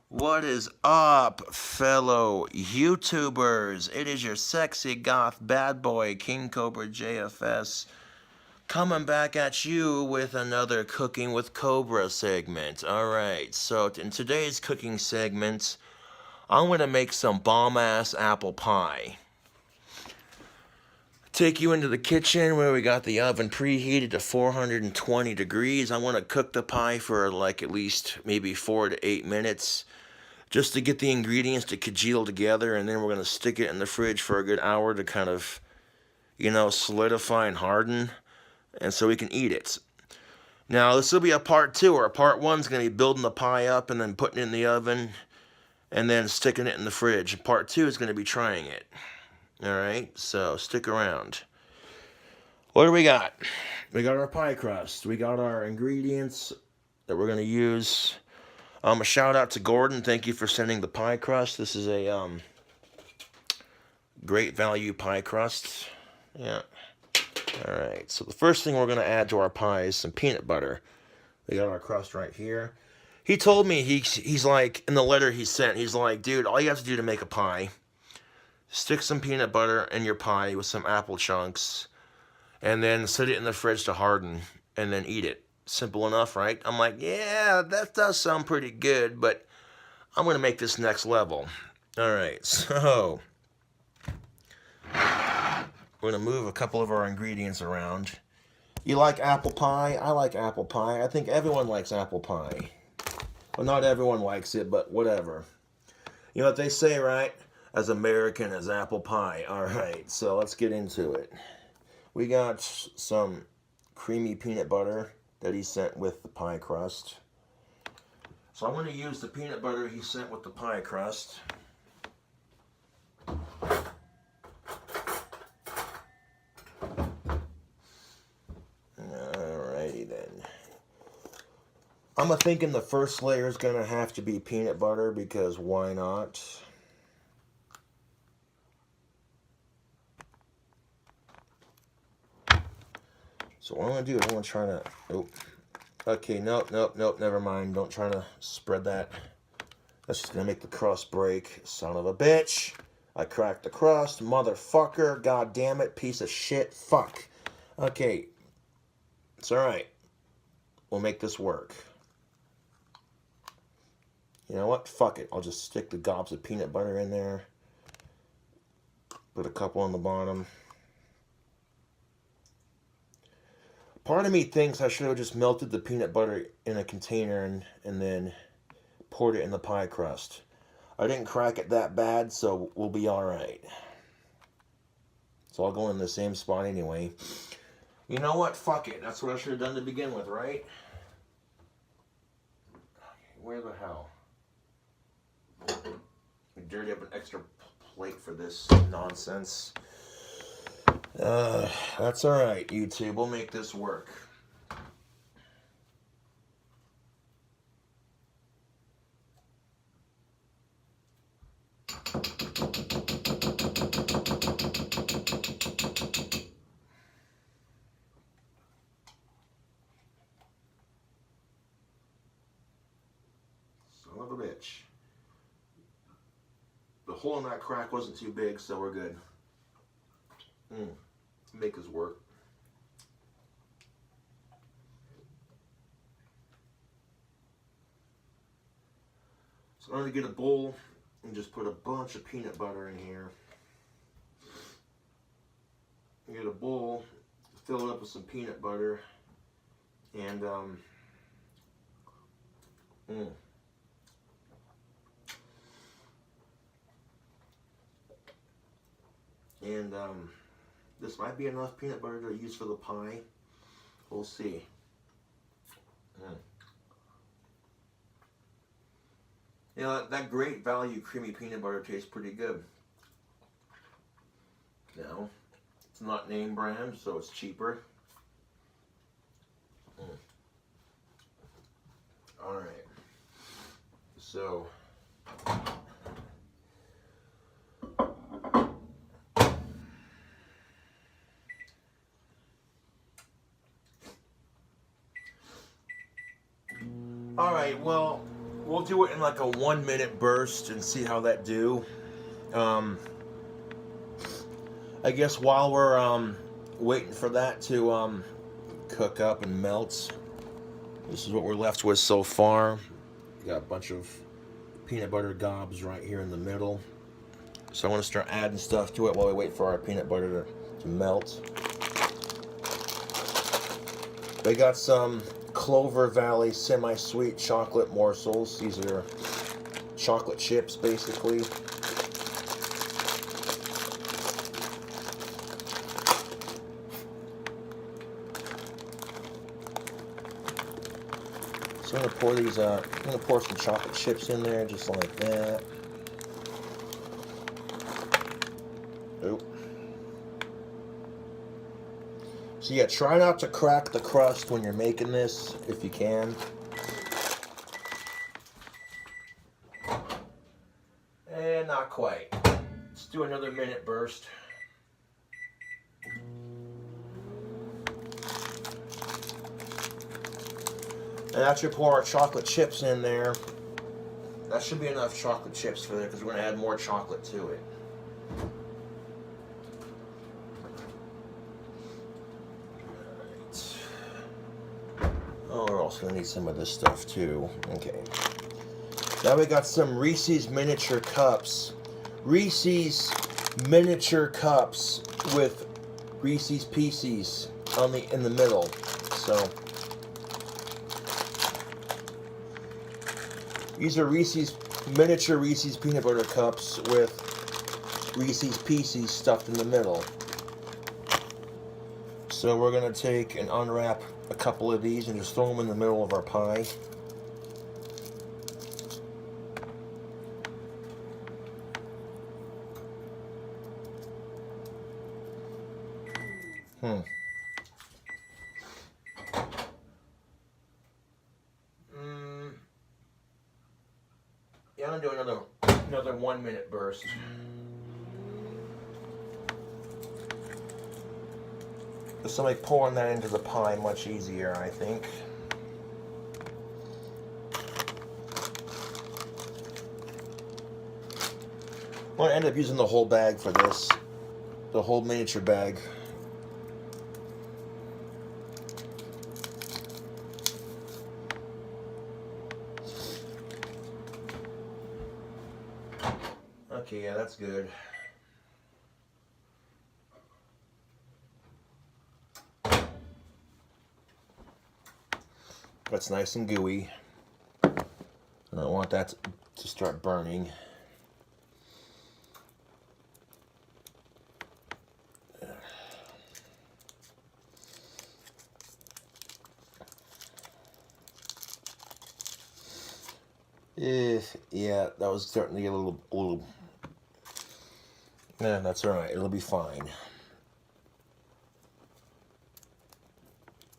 What is up, fellow YouTubers? It is your sexy goth bad boy, King Cobra JFS, coming back at you with another Cooking with Cobra segment. Alright, so in today's cooking segment, I'm going to make some bomb-ass apple pie. Take you into the kitchen where we got the oven preheated to 420 degrees. I want to cook the pie for like at least maybe 4 to 8 minutes. Just to get the ingredients to congeal together, and then we're going to stick it in the fridge for a good hour to kind of, solidify and harden, and so we can eat it. Now, this will be a part 2, or part 1 is going to be building the pie up and then putting it in the oven, and then sticking it in the fridge. Part 2 is going to be trying it. Alright, so stick around. What do we got? We got our pie crust. We got our ingredients that we're going to use. A shout out to Gordon. Thank you for sending the pie crust. This is a great value pie crust. Yeah. Alright, so the first thing we're going to add to our pie is some peanut butter. We got our crust right here. He told me, he's like, in the letter he sent, he's like, dude, all you have to do to make a pie, stick some peanut butter in your pie with some apple chunks, and then set it in the fridge to harden, and then eat it. Simple enough, right? I'm like, yeah, that does sound pretty good, but I'm going to make this next level. Alright, so we're going to move a couple of our ingredients around. You like apple pie? I like apple pie. I think everyone likes apple pie. Well, not everyone likes it, but whatever. You know what they say, right? As American as apple pie. Alright, so let's get into it. We got some creamy peanut butter that he sent with the pie crust. So I'm going to use the peanut butter he sent with the pie crust. Alrighty then. I'm thinking the first layer is going to have to be peanut butter because why not? So what I'm going to do is I'm going to try to... Oh, okay, nope, never mind. Don't try to spread that. That's just going to make the crust break. Son of a bitch. I cracked the crust. Motherfucker. God damn it. Piece of shit. Fuck. Okay. It's alright. We'll make this work. You know what? Fuck it. I'll just stick the gobs of peanut butter in there. Put a couple on the bottom. Part of me thinks I should have just melted the peanut butter in a container and then poured it in the pie crust. I didn't crack it that bad, so we'll be alright. So I'll go in the same spot anyway. You know what? Fuck it. That's what I should have done to begin with, right? Where the hell? I dirty up an extra plate for this nonsense. That's alright, YouTube. We'll make this work. Son of a bitch. The hole in that crack wasn't too big, so we're good. Make this work. So I'm going to get a bowl and just put a bunch of peanut butter in here. Get a bowl, fill it up with some peanut butter, and this might be enough peanut butter to use for the pie. We'll see. You know, that great value creamy peanut butter tastes pretty good. Now, it's not name brand, so it's cheaper. Alright. So... Alright, well, We'll do it in like a 1 minute burst and see how that do. I guess while we're waiting for that to cook up and melt, this is what we're left with so far. Got a bunch of peanut butter gobs right here in the middle. So I'm going to start adding stuff to it while we wait for our peanut butter to melt. They got some Clover Valley semi-sweet chocolate morsels. These are chocolate chips, basically. So I'm gonna pour these I'm gonna pour some chocolate chips in there, just like that. Oop. So yeah, try not to crack the crust when you're making this, if you can. And not quite. Let's do another minute burst. And after you pour our chocolate chips in there, that should be enough chocolate chips for there because we're going to add more chocolate to it. Oh, we're also going to need some of this stuff too. Okay. Now we got some Reese's miniature cups. Reese's miniature cups with Reese's Pieces in the middle. So these are miniature Reese's peanut butter cups with Reese's Pieces stuffed in the middle. So we're going to take and unwrap a couple of these and just throw them in the middle of our pie. Yeah, I'm gonna do another 1 minute burst. Just somebody pouring that into the pie much easier, I think. I'm gonna end up using the whole bag for this, the whole miniature bag. Okay, yeah, that's good. That's nice and gooey. I don't want that to start burning. Yeah, that was starting to get a little. Yeah, that's all right. It'll be fine.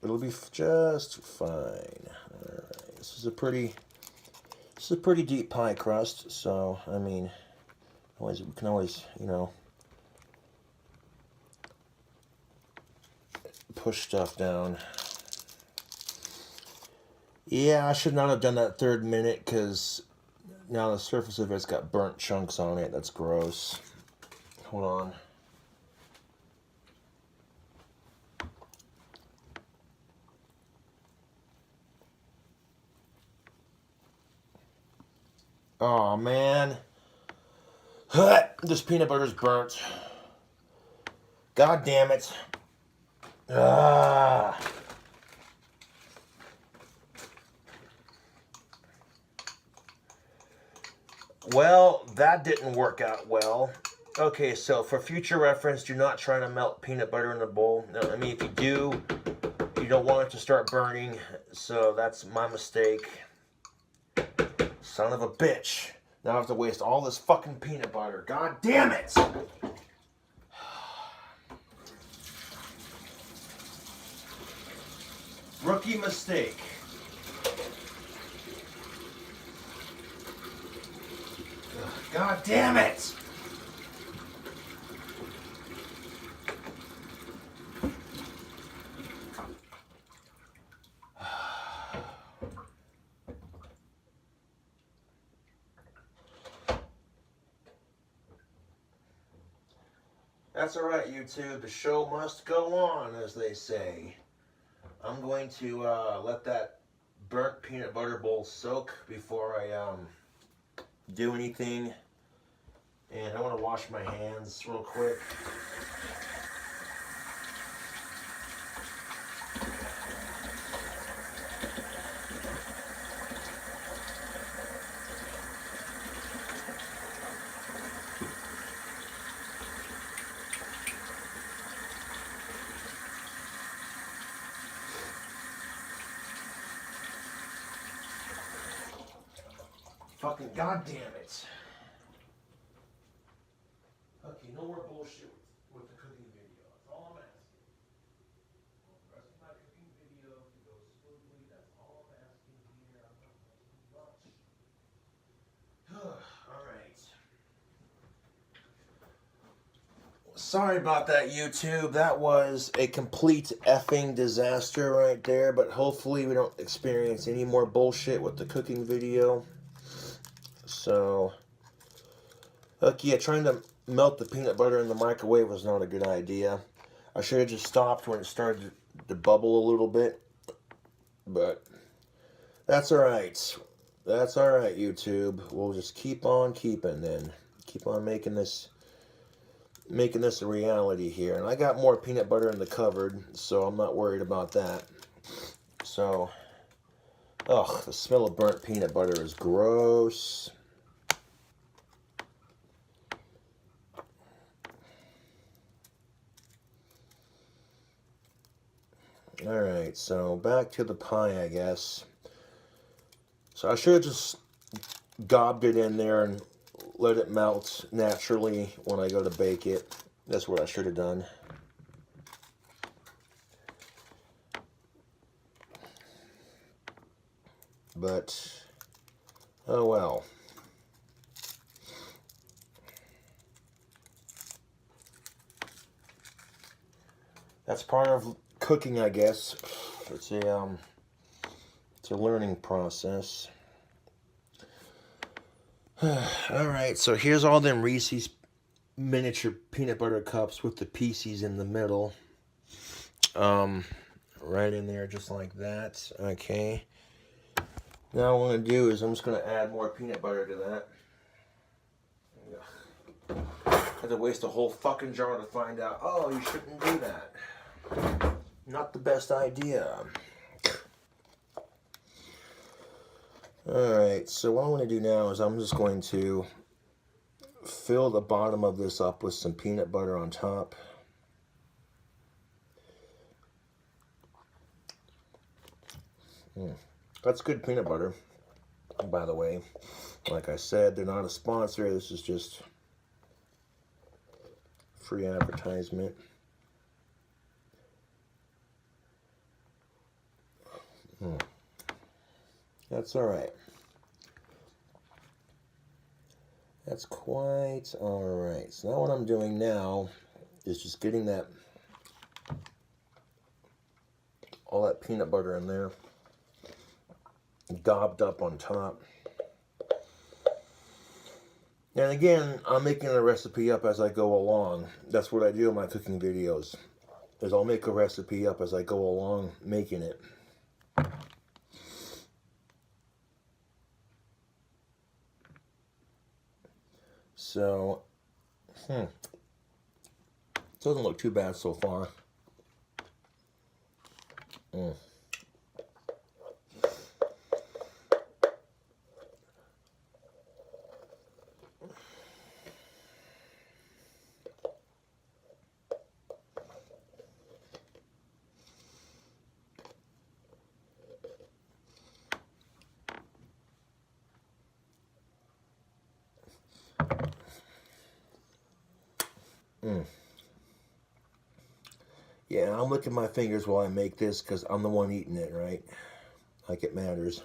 It'll be just fine. All right. This is a pretty deep pie crust. So I mean, we can always, you know, push stuff down. Yeah, I should not have done that 3rd minute because now the surface of it's got burnt chunks on it. That's gross. Hold on. Oh man. This peanut butter's burnt. God damn it. Ah. Well, that didn't work out well. Okay, so for future reference, do not try to melt peanut butter in a bowl. I mean, if you do, you don't want it to start burning. So that's my mistake. Son of a bitch. Now I have to waste all this fucking peanut butter. God damn it! Rookie mistake. God damn it! That's alright, YouTube. The show must go on, as they say. I'm going to let that burnt peanut butter bowl soak before I do anything. And I want to wash my hands real quick. Fucking goddamn it. Okay, no more bullshit with the cooking video. That's all I'm asking. The rest of my cooking video to go smoothly. That's all I'm asking here. I'm not asking much. Alright. Sorry about that, YouTube. That was a complete effing disaster right there, but hopefully we don't experience any more bullshit with the cooking video. So, okay, yeah, trying to melt the peanut butter in the microwave was not a good idea. I should have just stopped when it started to bubble a little bit, but that's alright. That's alright, YouTube. We'll just keep on keeping then. Keep on making this a reality here. And I got more peanut butter in the cupboard, so I'm not worried about that. So, ugh, the smell of burnt peanut butter is gross. Alright, so back to the pie, I guess. So I should have just gobbed it in there and let it melt naturally when I go to bake it. That's what I should have done. But, oh well. That's part of cooking, I guess. It's a learning process. Alright, so here's all them Reese's miniature peanut butter cups with the pieces in the middle. Right in there, just like that. Okay. Now what I'm going to do is I'm just going to add more peanut butter to that. I had to waste a whole fucking jar to find out, oh, you shouldn't do that. Not the best idea. Alright, so what I'm going to do now is I'm just going to fill the bottom of this up with some peanut butter on top. That's good peanut butter, by the way. Like I said, they're not a sponsor. This is just free advertisement. That's alright. That's quite alright. So now what I'm doing now is just getting that, all that peanut butter in there, gobbed up on top. And again, I'm making a recipe up as I go along. That's what I do in my cooking videos, is I'll make a recipe up as I go along making it. So, doesn't look too bad so far. Yeah, I'm licking my fingers while I make this because I'm the one eating it, right? Like it matters.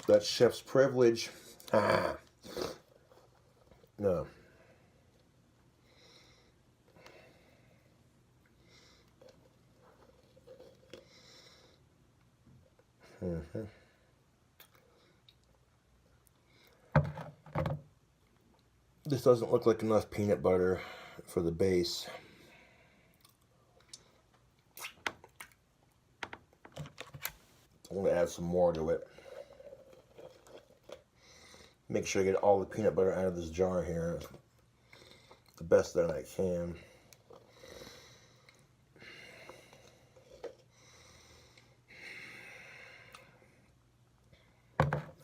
That's chef's privilege. Ah. No. This doesn't look like enough peanut butter for the base. I'm going to add some more to it. Make sure I get all the peanut butter out of this jar here the best that I can.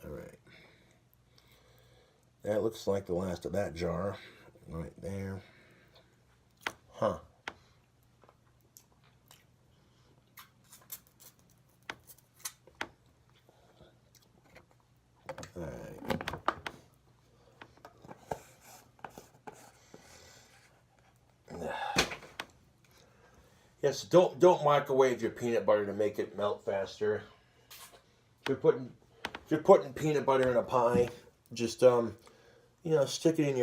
Alright. That looks like the last of that jar. Right there. Huh. Alright. Yes, don't microwave your peanut butter to make it melt faster. If you're putting peanut butter in a pie, just you know, stick it in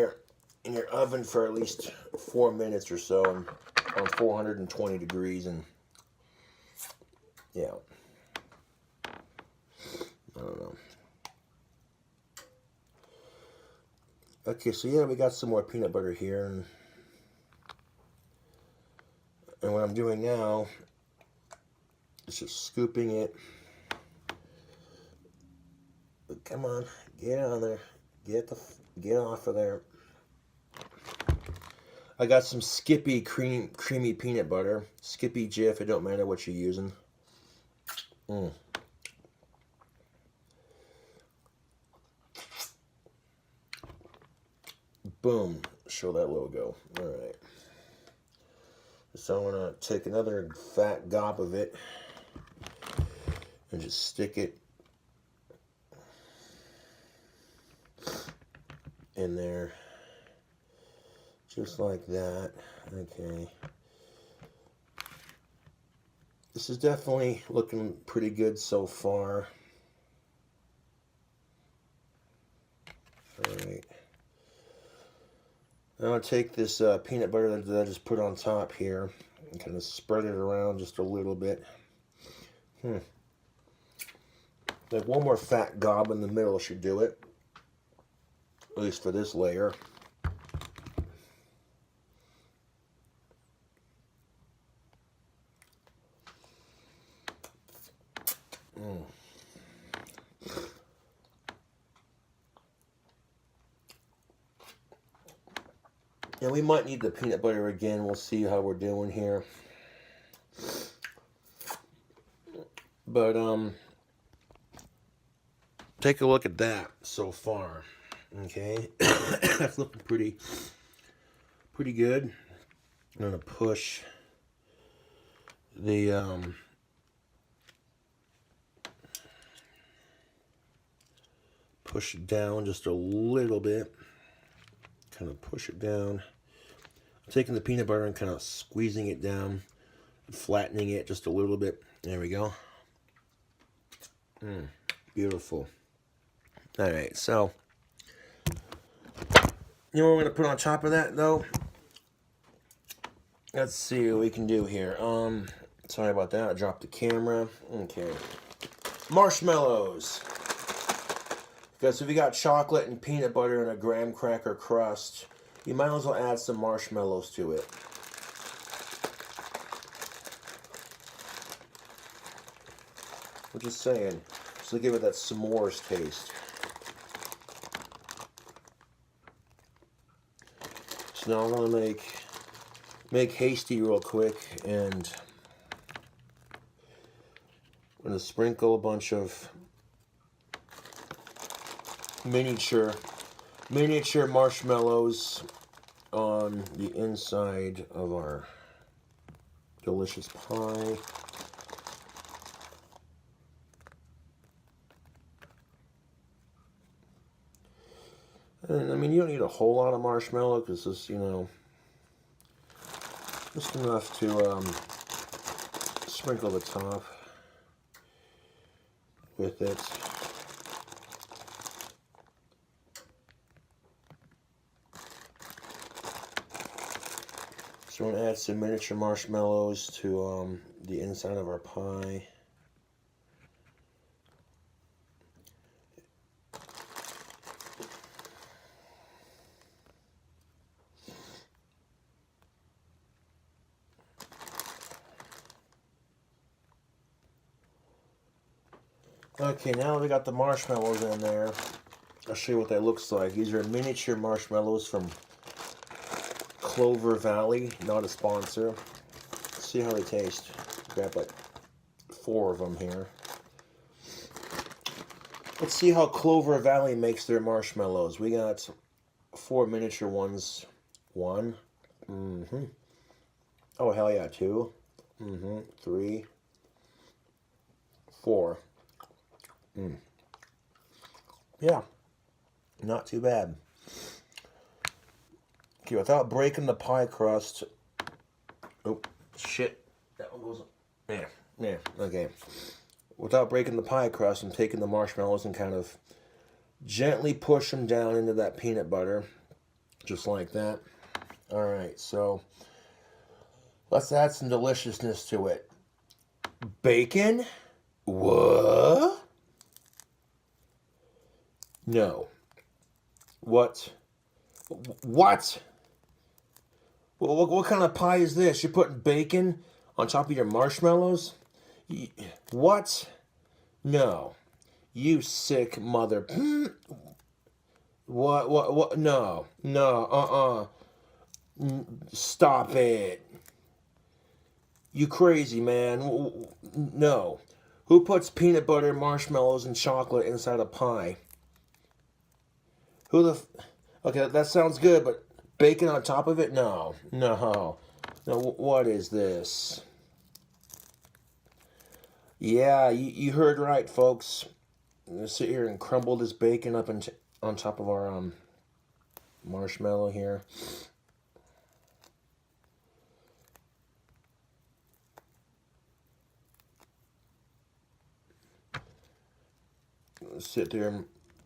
your oven for at least 4 minutes or so, and on 420 degrees, and yeah, I don't know. Okay, so yeah, we got some more peanut butter here, and what I'm doing now is just scooping it. Come on, get on there, get off of there. I got some Skippy creamy peanut butter. Skippy Jif, it don't matter what you're using. Boom, show that logo. Alright. So I'm going to take another fat gob of it and just stick it in there. Just like that. Okay. This is definitely looking pretty good so far. Alright. Now I'll take this peanut butter that I just put on top here and kind of spread it around just a little bit. Like one more fat gob in the middle should do it. At least for this layer. And we might need the peanut butter again. We'll see how we're doing here. But take a look at that so far. Okay, that's looking pretty good. I'm gonna push the push it down just a little bit. Kind of push it down. I'm taking the peanut butter and kind of squeezing it down, flattening it just a little bit. There we go. Beautiful. All right, so you know what we're gonna put on top of that though? Let's see what we can do here. Sorry about that. I dropped the camera. Okay. Marshmallows. Because if you got chocolate and peanut butter and a graham cracker crust, you might as well add some marshmallows to it. I'm just saying, just to give it that s'mores taste. So now I'm gonna make hasty real quick, and I'm gonna sprinkle a bunch of miniature marshmallows on the inside of our delicious pie. And I mean, you don't need a whole lot of marshmallow because this, you know, just enough to sprinkle the top with it. So we're going to add some miniature marshmallows to the inside of our pie. Okay, now we got the marshmallows in there. I'll show you what that looks like. These are miniature marshmallows from Clover Valley, not a sponsor. Let's see how they taste. Grab like 4 of them here. Let's see how Clover Valley makes their marshmallows. We got 4 miniature ones. 1. Oh, hell yeah, 2. 3. 4. Yeah, not too bad. Okay, without breaking the pie crust. Oh, shit. That one goes. Yeah, okay. Without breaking the pie crust, I'm taking the marshmallows and kind of gently push them down into that peanut butter. Just like that. Alright, so let's add some deliciousness to it. Bacon? What? No. What? What? What kind of pie is this? You're putting bacon on top of your marshmallows? What? No. You sick mother. What? No. No. Stop it. You crazy, man. No. Who puts peanut butter, marshmallows, and chocolate inside a pie? Who the... Okay, that sounds good, but bacon on top of it? No. No. No, what is this? Yeah, you heard right, folks. I'm going to sit here and crumble this bacon up on top of our marshmallow here. Sit there and,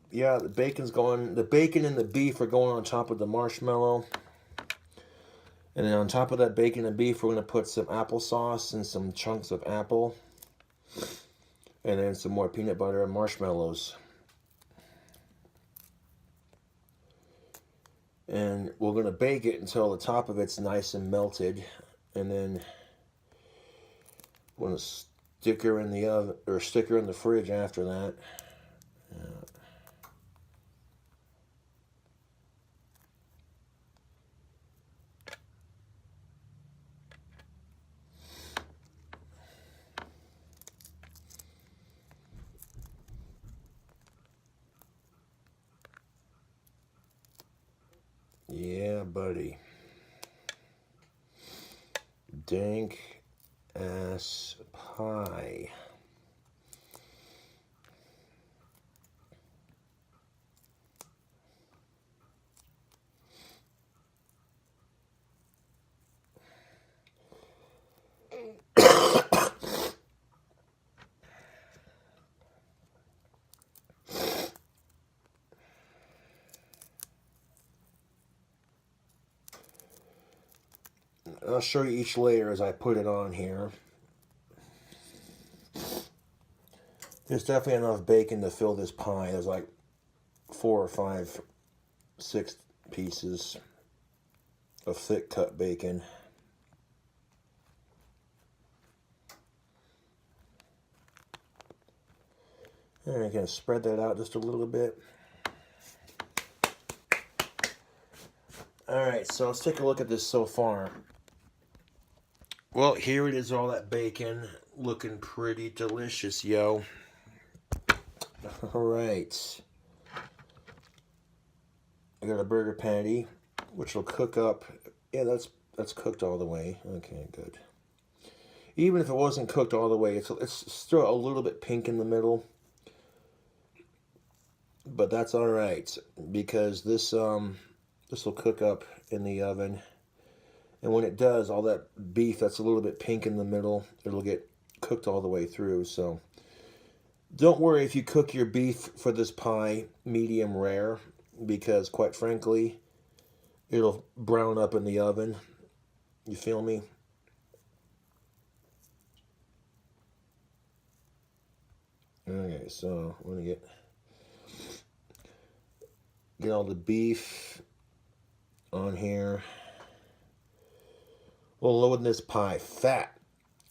yeah, the bacon and the beef are going on top of the marshmallow. And then on top of that bacon and beef, we're going to put some applesauce and some chunks of apple. And then some more peanut butter and marshmallows. And we're going to bake it until the top of it's nice and melted. And then we're going to stick her in the oven, or stick her in the fridge after that. Yeah, buddy. Dank ass pie. I'll show you each layer as I put it on here. There's definitely enough bacon to fill this pie. There's like 4 or 5, 6 pieces of thick cut bacon. And I'm going to spread that out just a little bit. Alright, so let's take a look at this so far. Well, here it is, all that bacon, looking pretty delicious, yo. Alright. I got a burger patty, which will cook up. Yeah, that's cooked all the way. Okay, good. Even if it wasn't cooked all the way, it's still a little bit pink in the middle. But that's alright, because this will cook up in the oven. And when it does, all that beef that's a little bit pink in the middle, it'll get cooked all the way through. So don't worry if you cook your beef for this pie medium rare, because quite frankly, it'll brown up in the oven. You feel me? Okay, so I'm going to get all the beef on here. We'll load this pie fat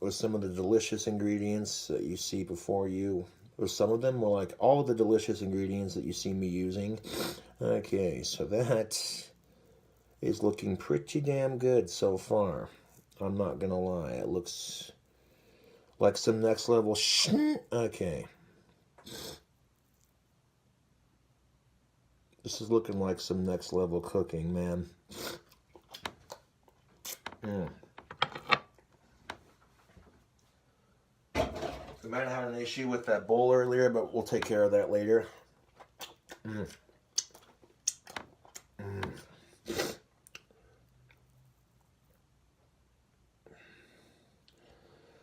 with some of the delicious ingredients that you see before you or some of them, were like all of the delicious ingredients that you see me using. Okay, so that is looking pretty damn good so far. I'm not gonna lie, it looks like some next level okay. This is looking like some next level cooking, man. We might have had an issue with that bowl earlier, but we'll take care of that later.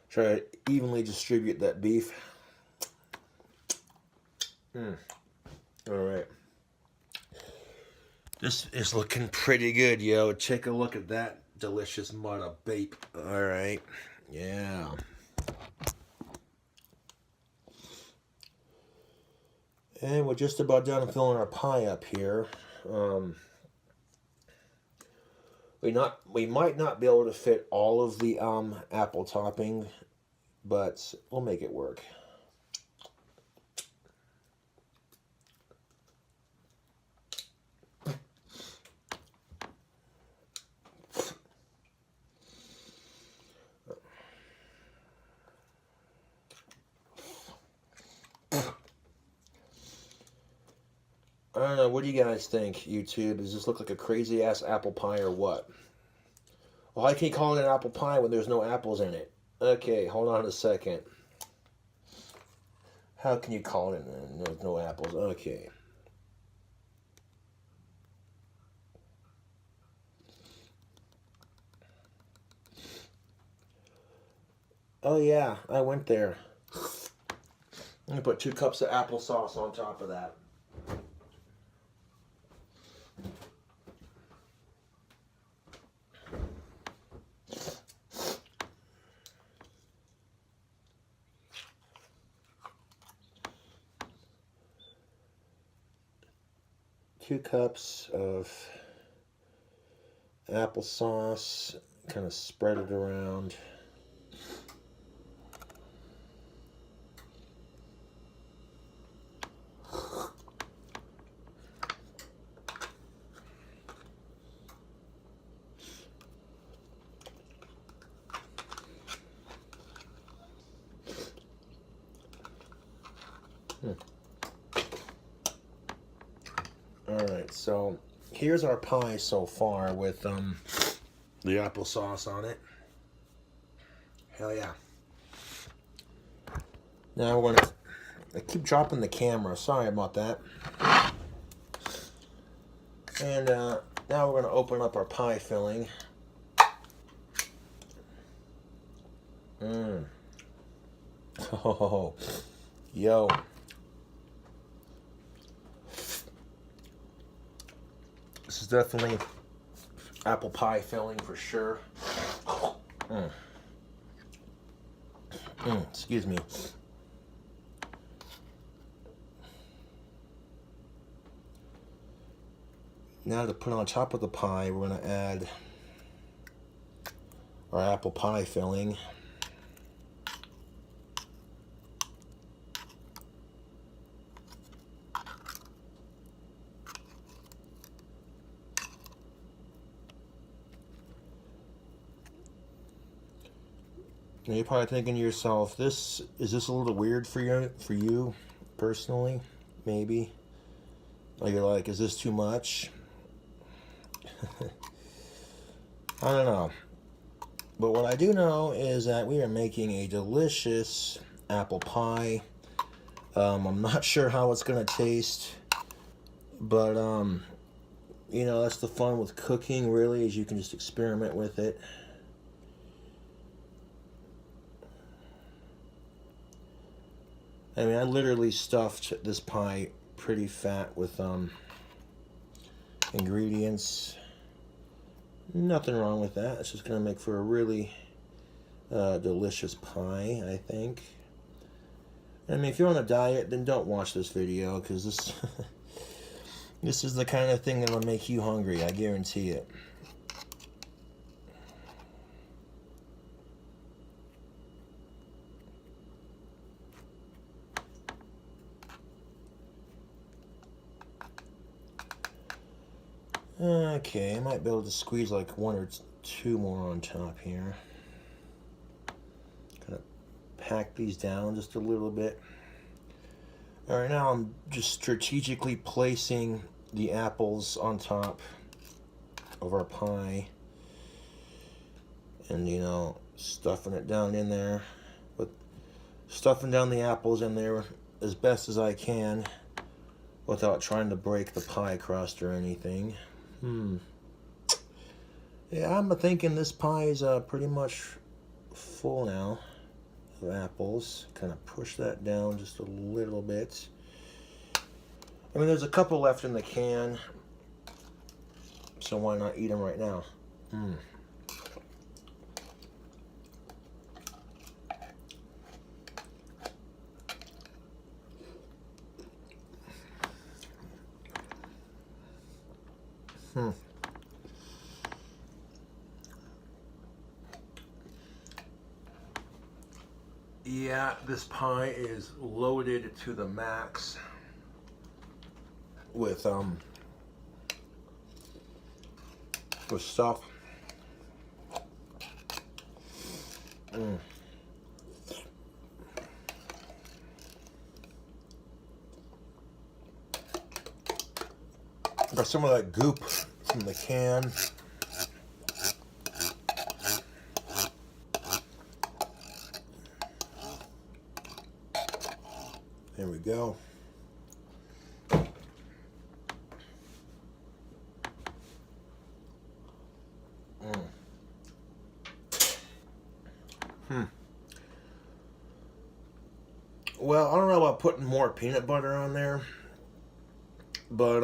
Try to evenly distribute that beef. All right. This is looking pretty good, yo. Take a look at that delicious mud of bape. All right. Yeah. And we're just about done filling our pie up here. We might not be able to fit all of the apple topping, but we'll make it work. I don't know, what do you guys think, YouTube? Does this look like a crazy-ass apple pie or what? Why can you call it an apple pie when there's no apples in it? Okay, hold on a second. How can you call it no apples? Okay. Oh yeah, I went there. I'm gonna put 2 cups of applesauce on top of that. Two cups of applesauce, kind of spread it around. Alright, so here's our pie so far with the applesauce on it. Hell yeah. Now we're gonna, I keep dropping the camera, sorry about that. And now we're gonna open up our pie filling. Oh, yo. This is definitely apple pie filling for sure. Excuse me. Now to put on top of the pie, we're going to add our apple pie filling. Now you're probably thinking to yourself, is this a little weird for you personally? Maybe. Like you're like, is this too much? I don't know. But what I do know is that we are making a delicious apple pie. I'm not sure how it's gonna taste, but you know, that's the fun with cooking, really, is you can just experiment with it. I mean, I literally stuffed this pie pretty fat with ingredients. Nothing wrong with that. It's just going to make for a really delicious pie, I think. I mean, if you're on a diet, then don't watch this video, because this this is the kind of thing that will make you hungry, I guarantee it. Okay, I might be able to squeeze like one or two more on top here. Kind of pack these down just a little bit. All right, now I'm just strategically placing the apples on top of our pie. And, you know, stuffing it down in there. But stuffing down the apples in there as best as I can without trying to break the pie crust or anything. Yeah, I'm thinking this pie is pretty much full now of apples. Kind of push that down just a little bit. I mean, there's a couple left in the can, so why not eat them right now? Yeah, this pie is loaded to the max with stuff. Got some of that goop from the can. There we go. Well, I don't know about putting more peanut butter on there, but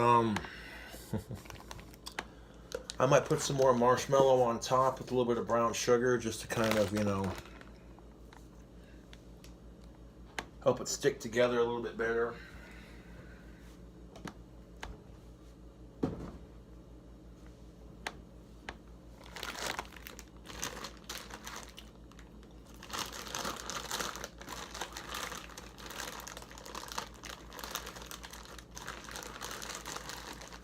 I might put some more marshmallow on top with a little bit of brown sugar just to kind of, you know, help it stick together a little bit better.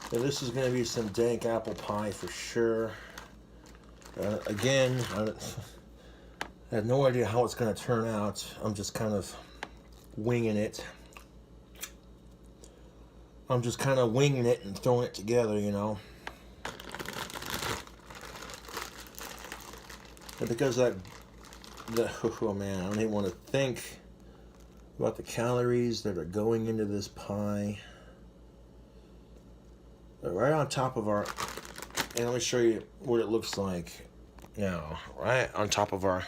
Now this is going to be some dank apple pie for sure. Again, I have no idea how it's going to turn out. I'm just kind of winging it. I'm just kind of winging it and throwing it together, you know. And because oh man, I don't even want to think about the calories that are going into this pie. Right on top of our, and let me show you what it looks like now. Right on top of our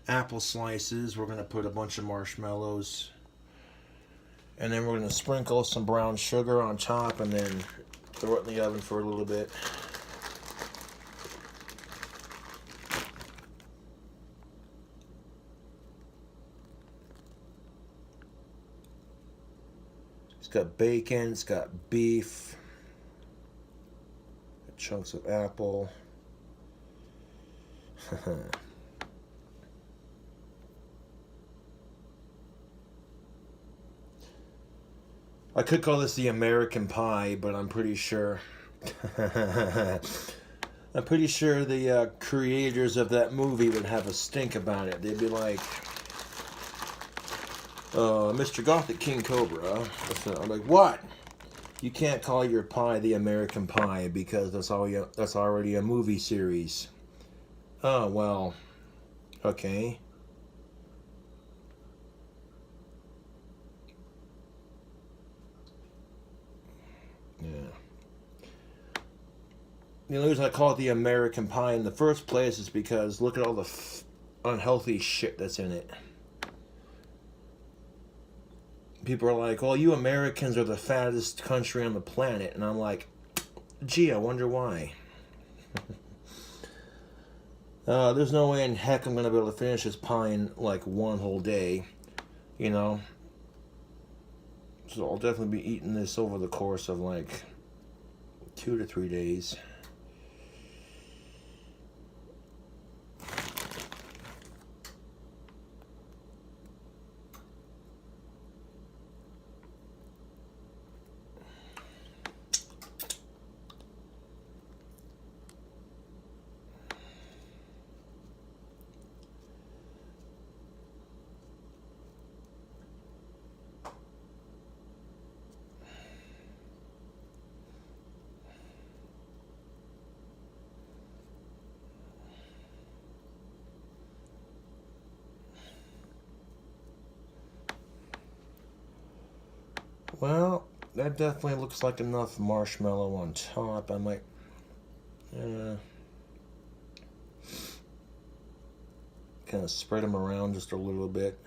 apple slices, we're going to put a bunch of marshmallows. And then we're going to sprinkle some brown sugar on top and then throw it in the oven for a little bit. It's got bacon, it's got beef, chunks of apple. I could call this the American pie, but I'm pretty sure I'm pretty sure the creators of that movie would have a stink about it. They'd be like, Mr. Gothic King Cobra. I'm like, what? You can't call your pie the American Pie because that's already a movie series. Oh, well, okay. Yeah. The only reason I call it the American Pie in the first place is because look at all the unhealthy shit that's in it. People are like, well, you Americans are the fattest country on the planet. And I'm like, gee, I wonder why. There's no way in heck I'm going to be able to finish this pie in like one whole day, you know. So I'll definitely be eating this over the course of like 2 to 3 days. Well, that definitely looks like enough marshmallow on top. I might kind of spread them around just a little bit.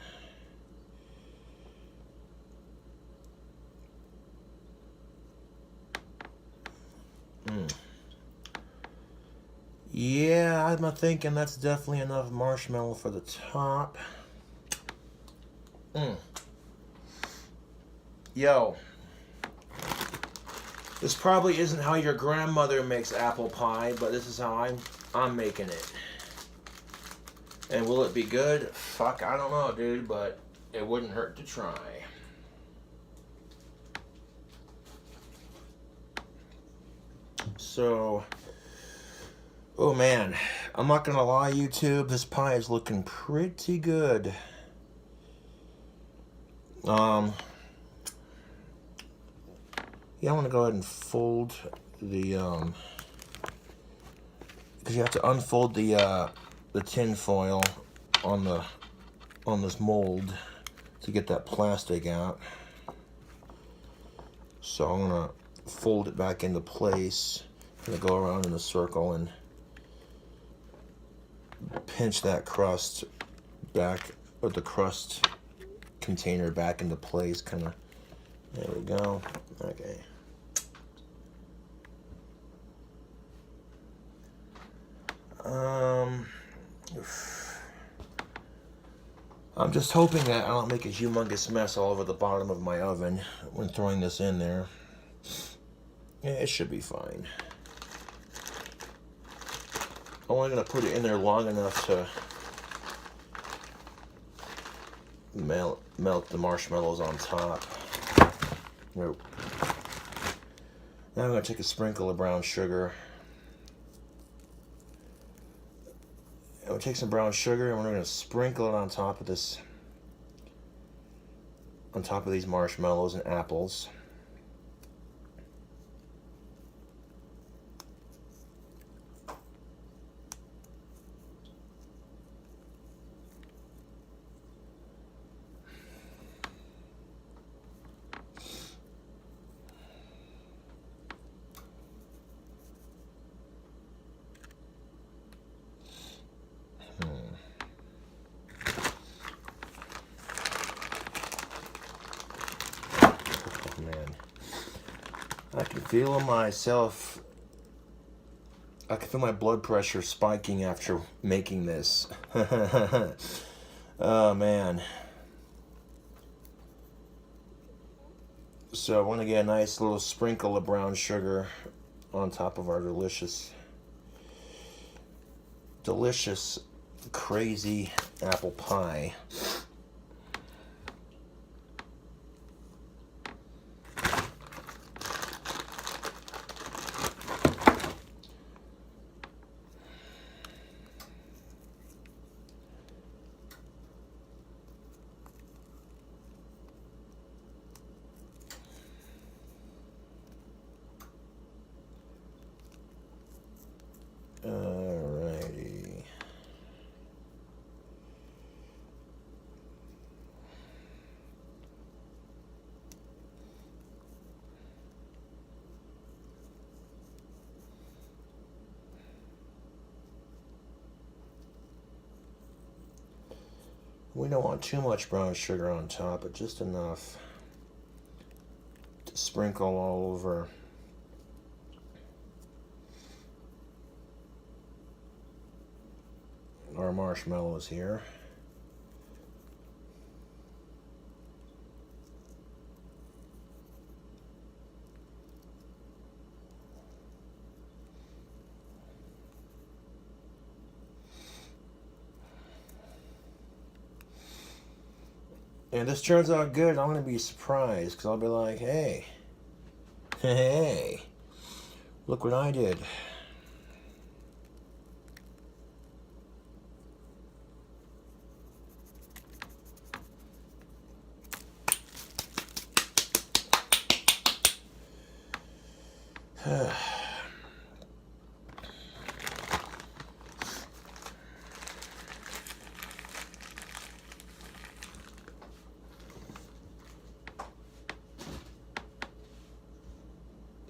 Yeah, I'm thinking that's definitely enough marshmallow for the top. Yo, this probably isn't how your grandmother makes apple pie, but this is how I'm making it. And will it be good? Fuck, I don't know, dude, but it wouldn't hurt to try. So, oh man, I'm not gonna lie, YouTube, this pie is looking pretty good. Yeah, I'm gonna go ahead and fold the because you have to unfold the tin foil on this mold to get that plastic out. So I'm gonna fold it back into place. I'm gonna go around in a circle and pinch that crust back, or the crust container back into place, kind of. There we go. Okay. I'm just hoping that I don't make a humongous mess all over the bottom of my oven when throwing this in there. Yeah, it should be fine. I'm only going to put it in there long enough to melt the marshmallows on top. Nope. Now I'm going to take a sprinkle of brown sugar. I'm going to take some brown sugar and we're going to sprinkle it on top of this, on top of these marshmallows and apples. I can feel myself, I can feel my blood pressure spiking after making this. Oh man. So I want to get a nice little sprinkle of brown sugar on top of our delicious, crazy apple pie. Alrighty. We don't want too much brown sugar on top, but just enough to sprinkle all over. Our marshmallows here. And this turns out good, I'm going to be surprised because I'll be like, hey, hey, look what I did.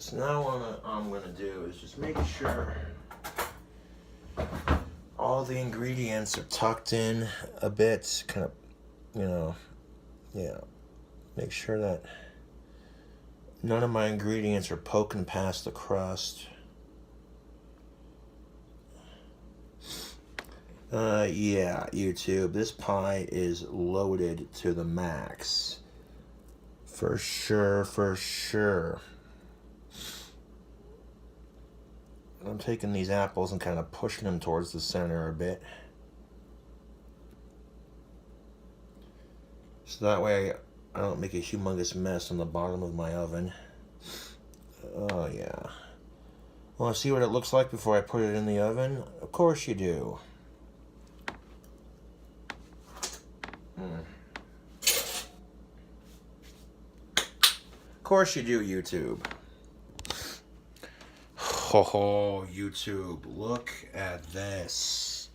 So now what I'm gonna do is just make sure all the ingredients are tucked in a bit, kind of, yeah. Make sure that none of my ingredients are poking past the crust. Yeah, YouTube, this pie is loaded to the max. For sure, for sure. I'm taking these apples and kind of pushing them towards the center a bit. So that way I don't make a humongous mess on the bottom of my oven. Oh yeah. Want to see what it looks like before I put it in the oven? Of course you do. Of course you do, YouTube. Oh, YouTube, look at this.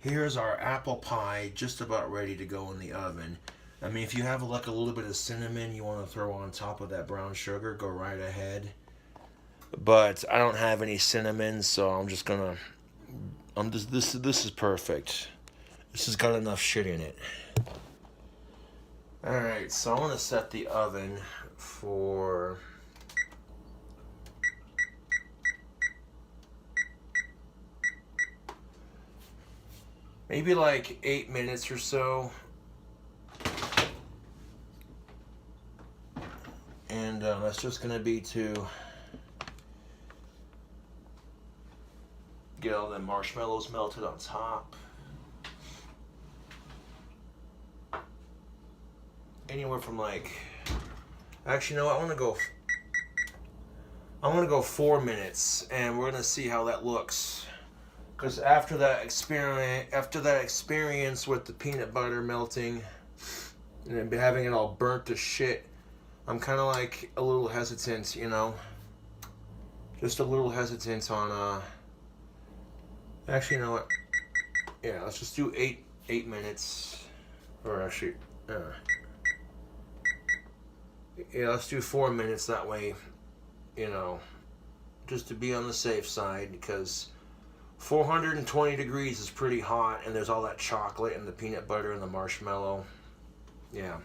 Here's our apple pie just about ready to go in the oven. I mean, if you have like a little bit of cinnamon you want to throw on top of that brown sugar, go right ahead. But I don't have any cinnamon, so I'm just gonna. This is perfect. This has got enough shit in it. All right, so I want to set the oven for. Maybe like 8 minutes or so. And that's just going to be to get all the marshmallows melted on top. Anywhere from like, actually, no, I want to go 4 minutes, and we're going to see how that looks. Because after that experience with the peanut butter melting and having it all burnt to shit, I'm kind of like a little hesitant, just a little hesitant on. Actually, you know what? Yeah, let's just do 8 minutes, or actually, yeah, let's do 4 minutes. That way, just to be on the safe side, because 420 degrees is pretty hot, and there's all that chocolate and the peanut butter and the marshmallow. Yeah.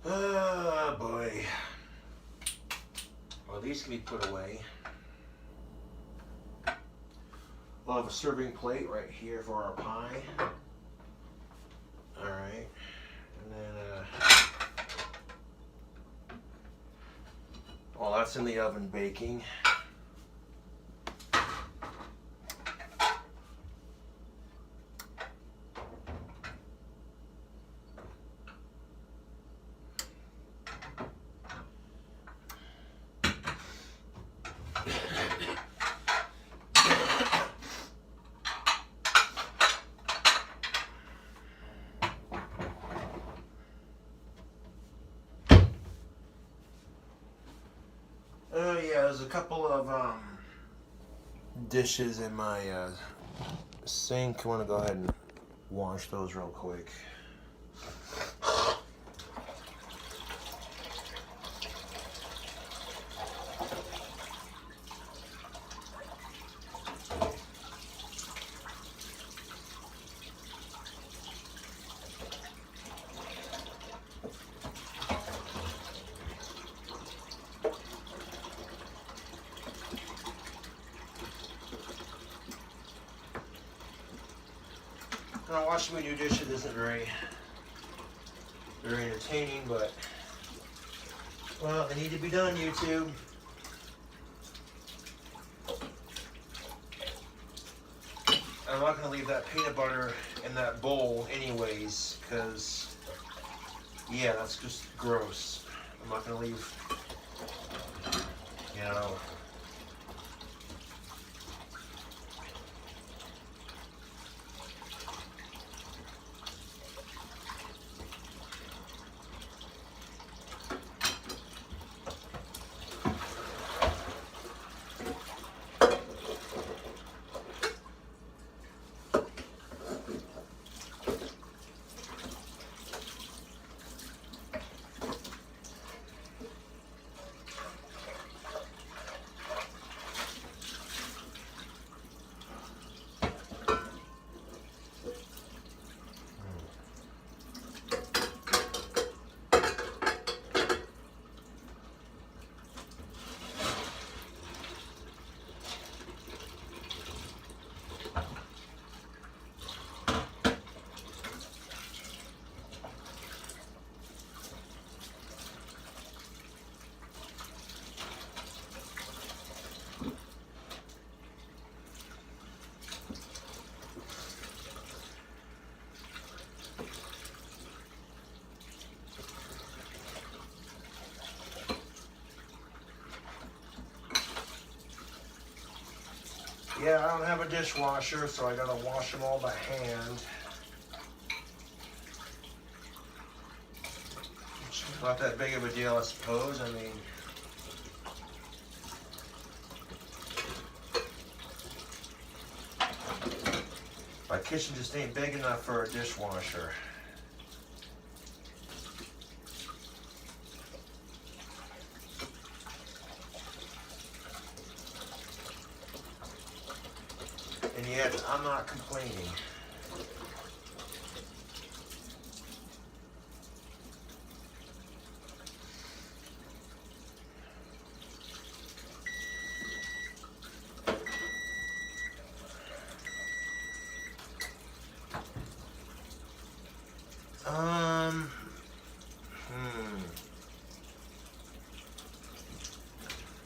Oh, boy. Well, these can be put away. We'll have a serving plate right here for our pie. Alright. And then, well, that's in the oven baking. Yeah, there's a couple of dishes in my sink. I want to go ahead and wash those real quick. Washing my new dishes isn't very entertaining, but well, they need to be done, YouTube. I'm not going to leave that peanut butter in that bowl anyways, because yeah, that's just gross. I'm not going to leave, Yeah, I don't have a dishwasher, so I gotta wash them all by hand. It's not that big of a deal, I suppose. I mean, my kitchen just ain't big enough for a dishwasher. And yet, I'm not complaining.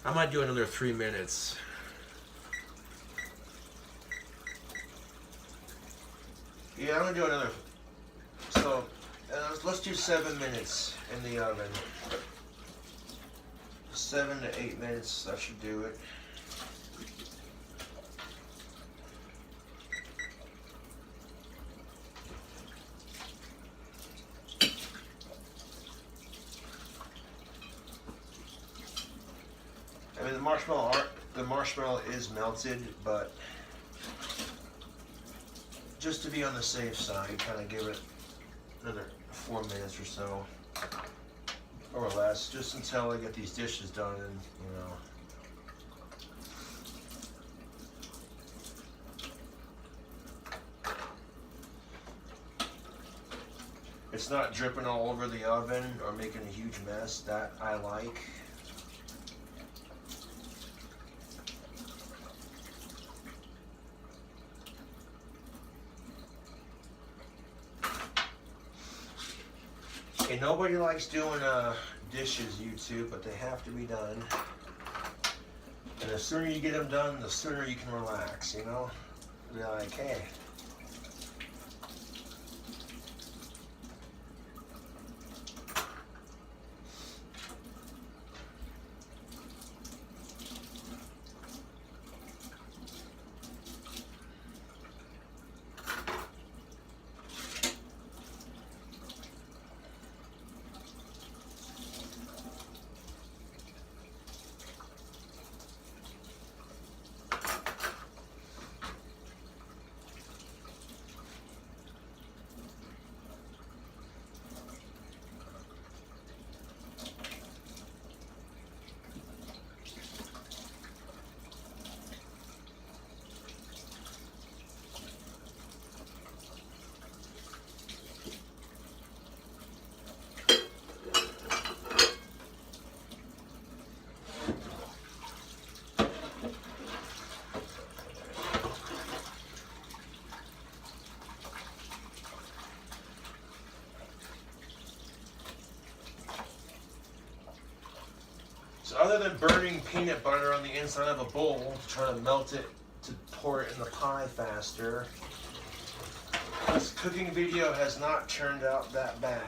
I might do another 3 minutes. Yeah, I'm gonna do another. So let's do 7 minutes in the oven. 7 to 8 minutes, that should do it. I mean, the marshmallow is melted, but just to be on the safe side, kind of give it another 4 minutes or so, or less, just until I get these dishes done, and you know. It's not dripping all over the oven or making a huge mess. That I like. Okay, nobody likes doing dishes, YouTube, but they have to be done. And the sooner you get them done, the sooner you can relax, you know? Be like, hey. So other than burning peanut butter on the inside of a bowl to try to melt it to pour it in the pie faster, this cooking video has not turned out that bad.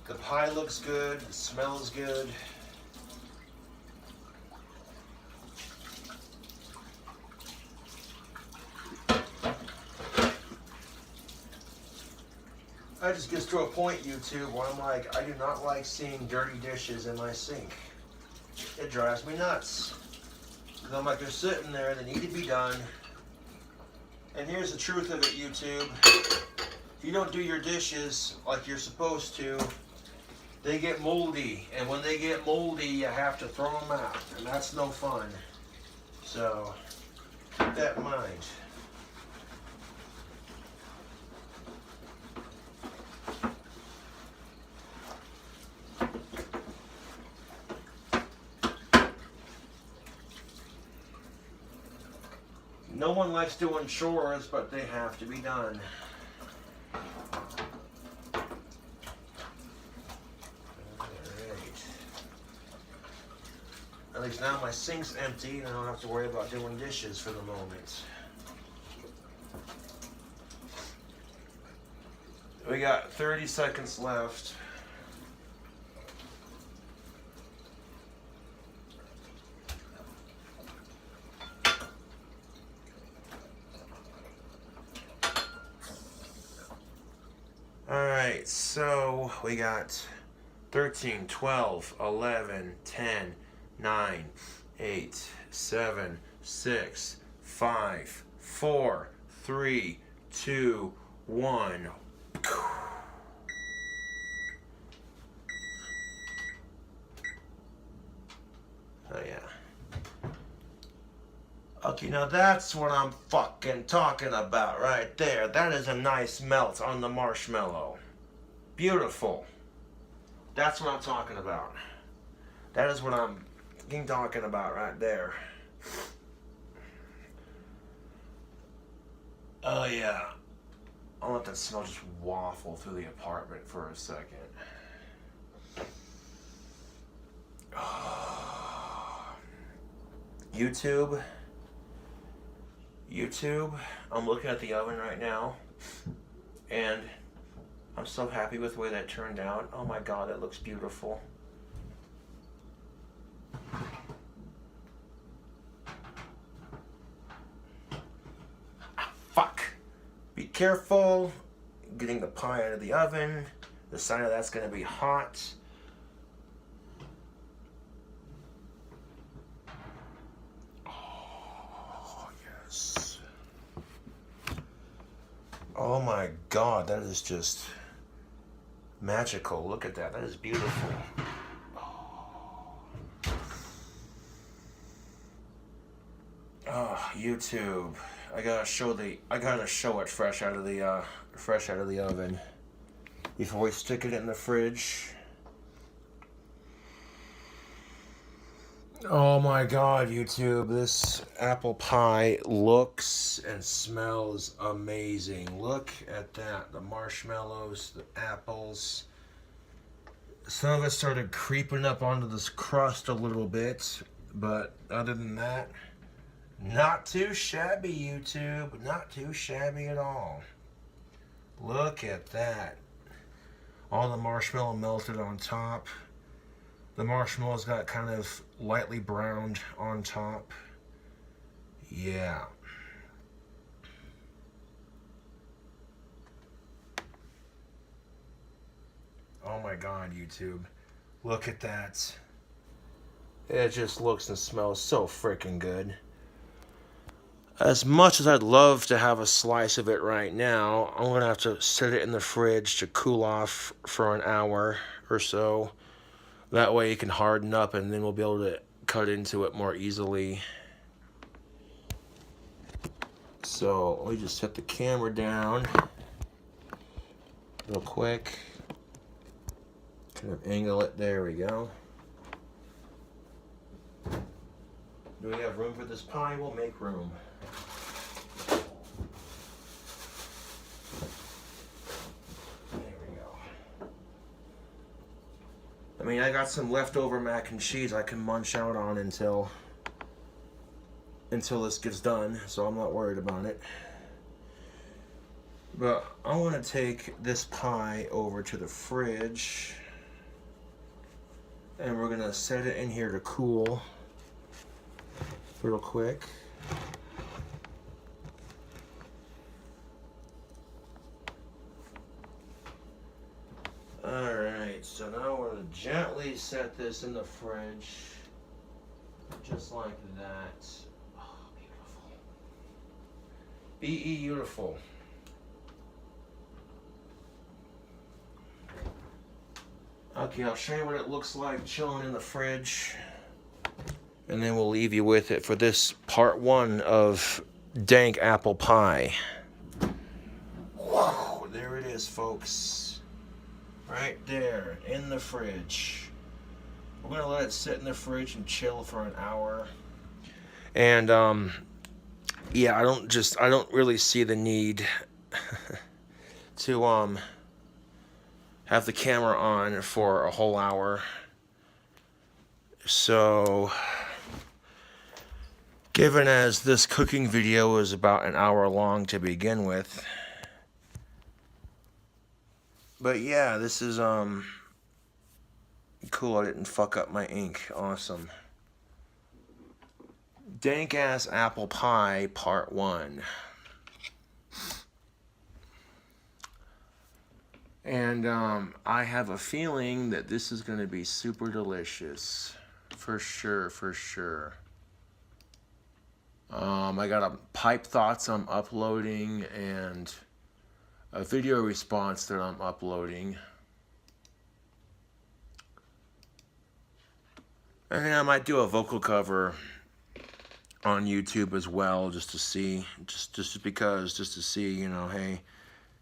The pie looks good, it smells good. I just get to a point, YouTube, where I'm like, I do not like seeing dirty dishes in my sink. It drives me nuts. Because I'm like, they're sitting there, they need to be done. And here's the truth of it, YouTube. If you don't do your dishes like you're supposed to, they get moldy. And when they get moldy, you have to throw them out. And that's no fun. So, keep that in mind. No one likes doing chores, but they have to be done. Alright. At least now my sink's empty and I don't have to worry about doing dishes for the moment. We got 30 seconds left. right, so we got 13, 12, 11, 10, 9, 8, 7, 6, 5, 4, 3, 2, 1. Oh yeah. Okay, now that's what I'm fucking talking about right there. That is a nice melt on the marshmallow. Beautiful. That's what I'm talking about. That is what I'm fucking talking about right there. Oh yeah. I'll let that smell just waffle through the apartment for a second. YouTube, I'm looking at the oven right now, and I'm so happy with the way that turned out. Oh my god, that looks beautiful. Fuck. Be careful getting the pie out of the oven. The sign of that's going to be hot. Oh, yes. Oh my god, that is just magical. Look at that. That is beautiful. Oh, YouTube. I gotta show it fresh out of the oven before we stick it in the fridge. Oh my god, YouTube, this apple pie looks and smells amazing. Look at that. The marshmallows, the apples. Some of it started creeping up onto this crust a little bit, but other than that, not too shabby, YouTube. Not too shabby at all. Look at that. All the marshmallow melted on top. The marshmallows got kind of lightly browned on top. Yeah. Oh my god, YouTube. Look at that. It just looks and smells so freaking good. As much as I'd love to have a slice of it right now, I'm going to have to set it in the fridge to cool off for an hour or so. That way it can harden up and then we'll be able to cut into it more easily. So let me just set the camera down real quick. Kind of angle it. There we go. Do we have room for this pie? We'll make room. I mean, I got some leftover mac and cheese I can munch out on until this gets done, so I'm not worried about it. But I want to take this pie over to the fridge, and we're gonna set it in here to cool real quick. Alright, so now we're going to gently set this in the fridge, just like that. Oh, beautiful. Beautiful. Okay, I'll show you what it looks like chilling in the fridge, and then we'll leave you with it for this part one of Dank apple pie. Whoa, there it is, folks. Right there, in the fridge. We're gonna let it sit in the fridge and chill for an hour. And yeah, I don't really see the need to have the camera on for a whole hour. So, given as this cooking video is about an hour long to begin with. But yeah, this is cool. I didn't fuck up my ink. Awesome. Dank ass apple pie part 1. And I have a feeling that this is going to be super delicious. For sure, for sure. I got a pipe thoughts I'm uploading and a video response that I'm uploading. And then I might do a vocal cover on YouTube as well, just to see, just to see, you know, hey,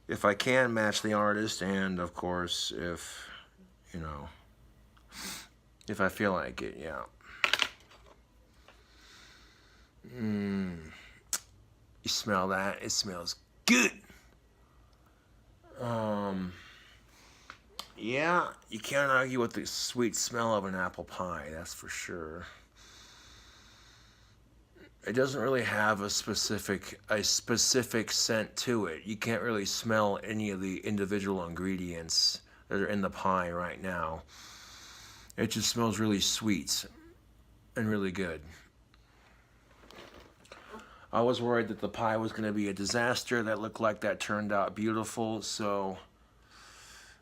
if I can match the artist, and of course, if, you know, if I feel like it, yeah. You smell that? It smells good. Yeah, you can't argue with the sweet smell of an apple pie, that's for sure. It doesn't really have a specific scent to it. You can't really smell any of the individual ingredients that are in the pie right now. It just smells really sweet and really good. I was worried that the pie was going to be a disaster. That looked like that turned out beautiful. So,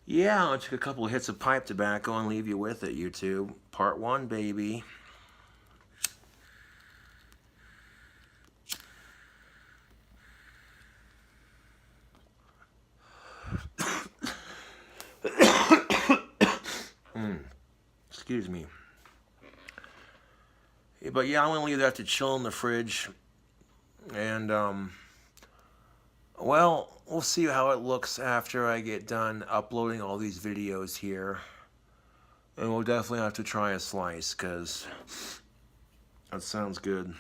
yeah, I took a couple of hits of pipe tobacco and leave you with it, YouTube. Part 1, baby. Excuse me. But yeah, I'm going to leave that to chill in the fridge. And, well, we'll see how it looks after I get done uploading all these videos here. And we'll definitely have to try a slice, because that sounds good.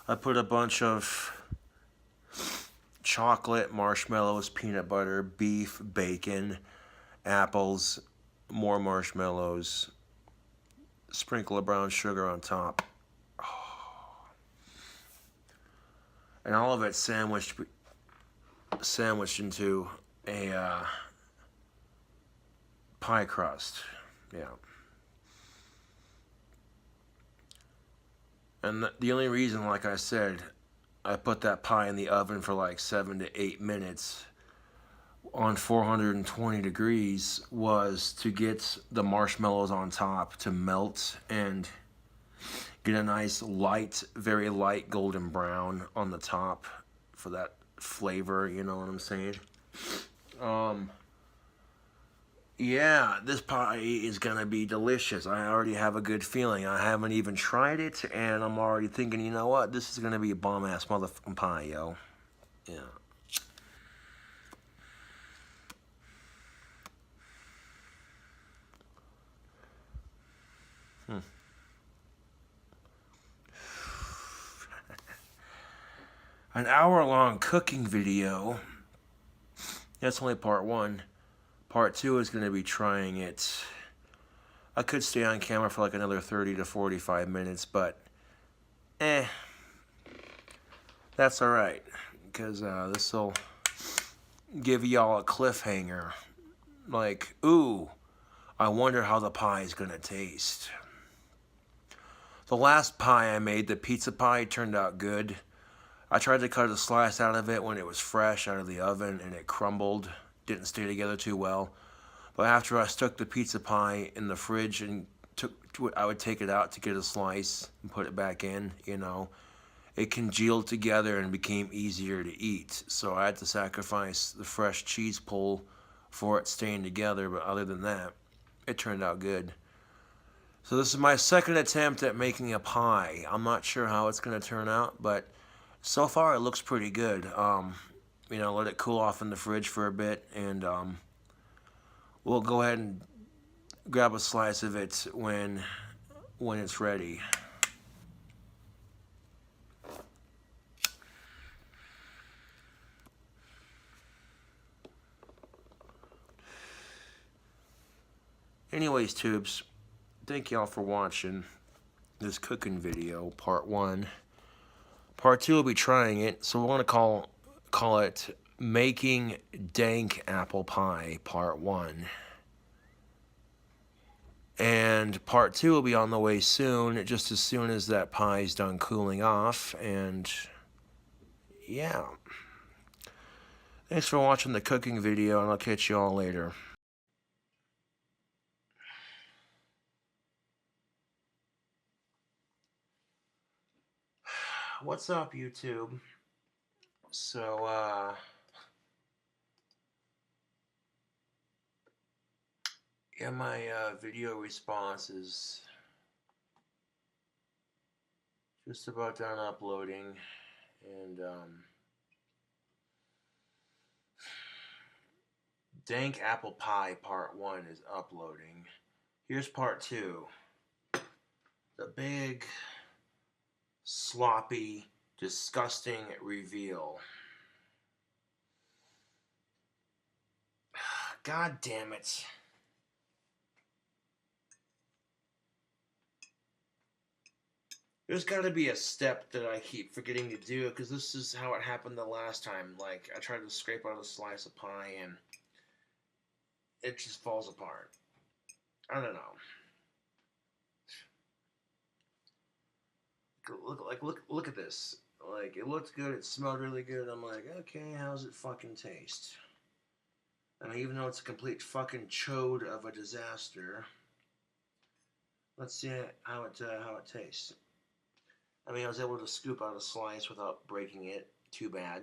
I put a bunch of chocolate, marshmallows, peanut butter, beef, bacon, apples, more marshmallows, sprinkle of brown sugar on top. And all of it sandwiched into a pie crust. Yeah. And the only reason, like I said, I put that pie in the oven for like 7 to 8 minutes on 420 degrees was to get the marshmallows on top to melt and get a nice light, very light golden brown on the top for that flavor, you know what I'm saying? Yeah, this pie is gonna be delicious. I already have a good feeling. I haven't even tried it, and I'm already thinking, you know what? This is gonna be a bomb-ass motherfucking pie, yo. Yeah. An hour-long cooking video. That's only part 1. Part 2 is going to be trying it. I could stay on camera for like another 30 to 45 minutes, but that's alright, because this will give y'all a cliffhanger. Like, ooh, I wonder how the pie is going to taste. The last pie I made, the pizza pie, turned out good. I tried to cut a slice out of it when it was fresh out of the oven, and it crumbled. Didn't stay together too well. But after I stuck the pizza pie in the fridge and I would take it out to get a slice and put it back in, you know, it congealed together and became easier to eat. So I had to sacrifice the fresh cheese pull for it staying together, but other than that, it turned out good. So this is my second attempt at making a pie. I'm not sure how it's going to turn out, but so far it looks pretty good. You know, let it cool off in the fridge for a bit, and we'll go ahead and grab a slice of it when it's ready. Anyways, tubes, thank y'all for watching this cooking video, part 1. Part 2 will be trying it, so we want to call it Making Dank Apple Pie, part 1. And part two will be on the way soon, just as soon as that pie's done cooling off. And yeah. Thanks for watching the cooking video, and I'll catch you all later. What's up, YouTube? So, yeah, my video response is just about done uploading, and Dank Apple Pie Part 1 is uploading. Here's Part 2. The big, sloppy, disgusting reveal. God damn it. There's got to be a step that I keep forgetting to do, because this is how it happened the last time. Like, I tried to scrape out a slice of pie, and it just falls apart. I don't know. Look at this. Like, it looked good, it smelled really good. I'm like, okay, how's it fucking taste? And even though it's a complete fucking chode of a disaster, let's see how it tastes. I mean, I was able to scoop out a slice without breaking it. Too bad.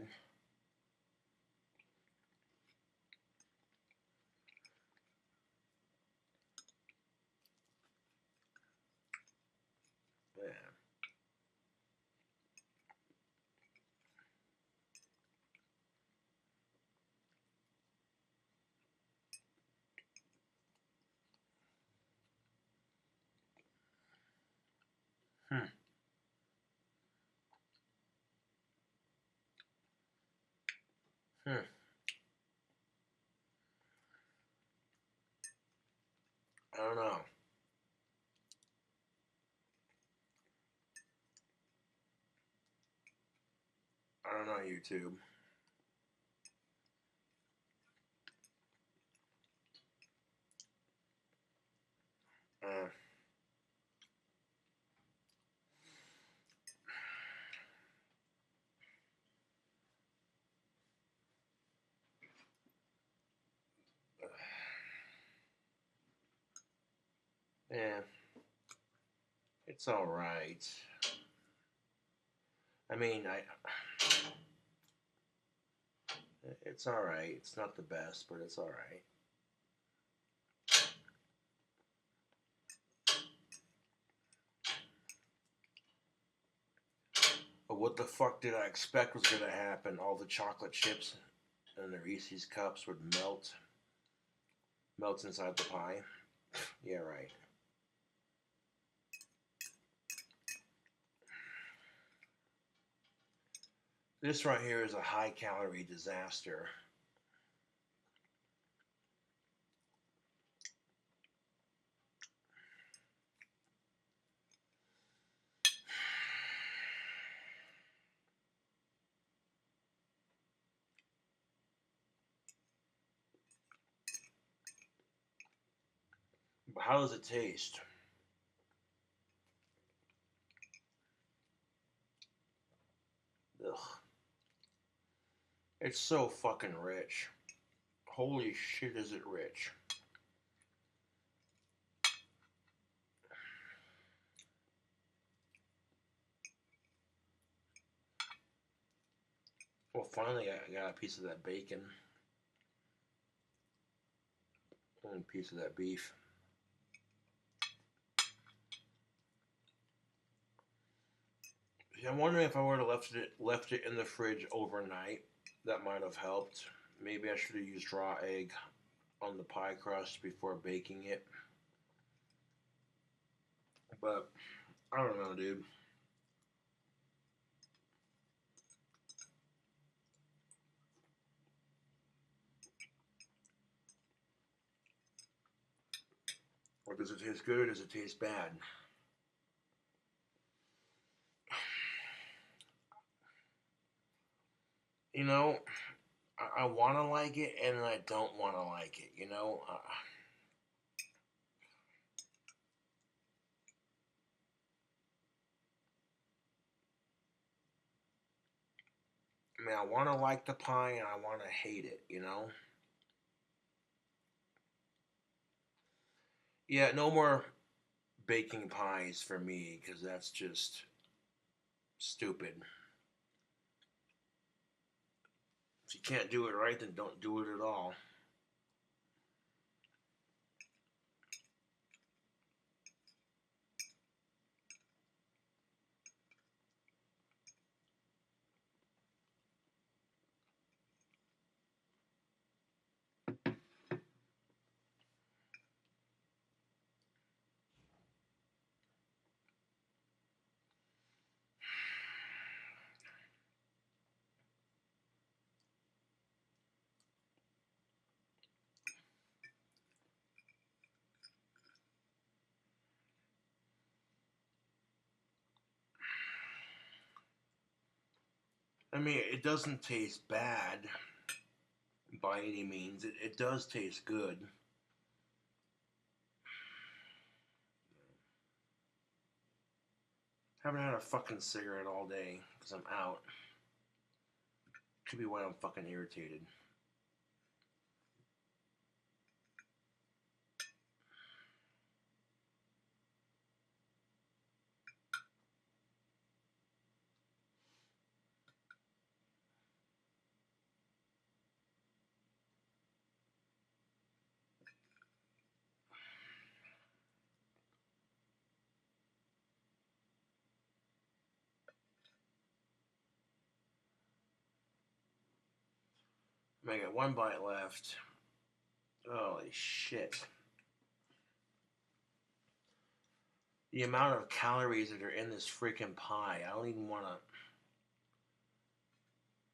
Yeah. Hmm. I don't know. I don't know, YouTube. Uh, yeah, it's all right. I mean, it's all right. It's not the best, but it's all right. But what the fuck did I expect was gonna happen? All the chocolate chips and the Reese's cups would melt inside the pie. Yeah, right. This right here is a high calorie disaster. But how does it taste? Ugh. It's so fucking rich. Holy shit, is it rich. Well, finally, I got a piece of that bacon and a piece of that beef. I'm wondering if I would have left it in the fridge overnight, that might have helped. Maybe I should have used raw egg on the pie crust before baking it. But I don't know, dude. Or does it taste good or does it taste bad? You know, I want to like it and I don't want to like it, you know? mean, I want to like the pie and I want to hate it, you know? Yeah, no more baking pies for me because that's just stupid. If you can't do it right, then don't do it at all. I mean, it doesn't taste bad by any means. It does taste good. Haven't had a fucking cigarette all day because I'm out. Could be why I'm fucking irritated. I got one bite left. Holy shit. The amount of calories that are in this freaking pie, I don't even want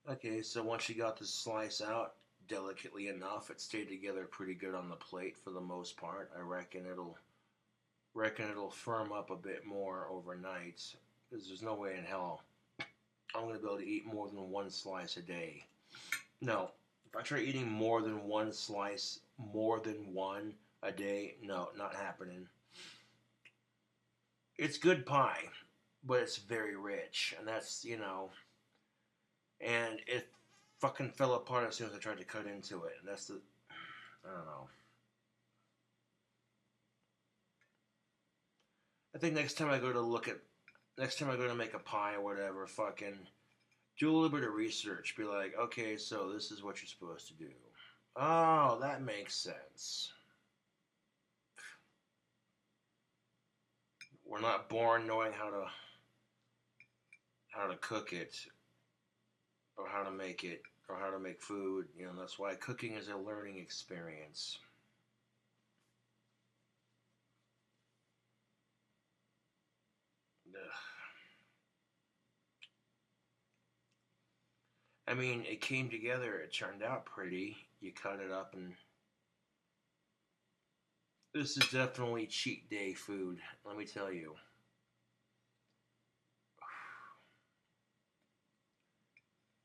to. Okay, so once you got the slice out delicately enough, it stayed together pretty good on the plate for the most part. I reckon it'll firm up a bit more overnight because there's no way in hell I'm gonna be able to eat more than one slice a day. No, if I try eating more than one slice, more than one a day, no, not happening. It's good pie, but it's very rich, and that's and it fucking fell apart as soon as I tried to cut into it, and that's the I don't know. I think next time I go to make a pie or whatever, fucking do a little bit of research. Be like, okay, so this is what you're supposed to do. Oh, that makes sense. We're not born knowing how to cook it or how to make it or how to make food. That's why cooking is a learning experience. Ugh. I mean, it came together. It turned out pretty. You cut it up, and this is definitely cheat day food. Let me tell you.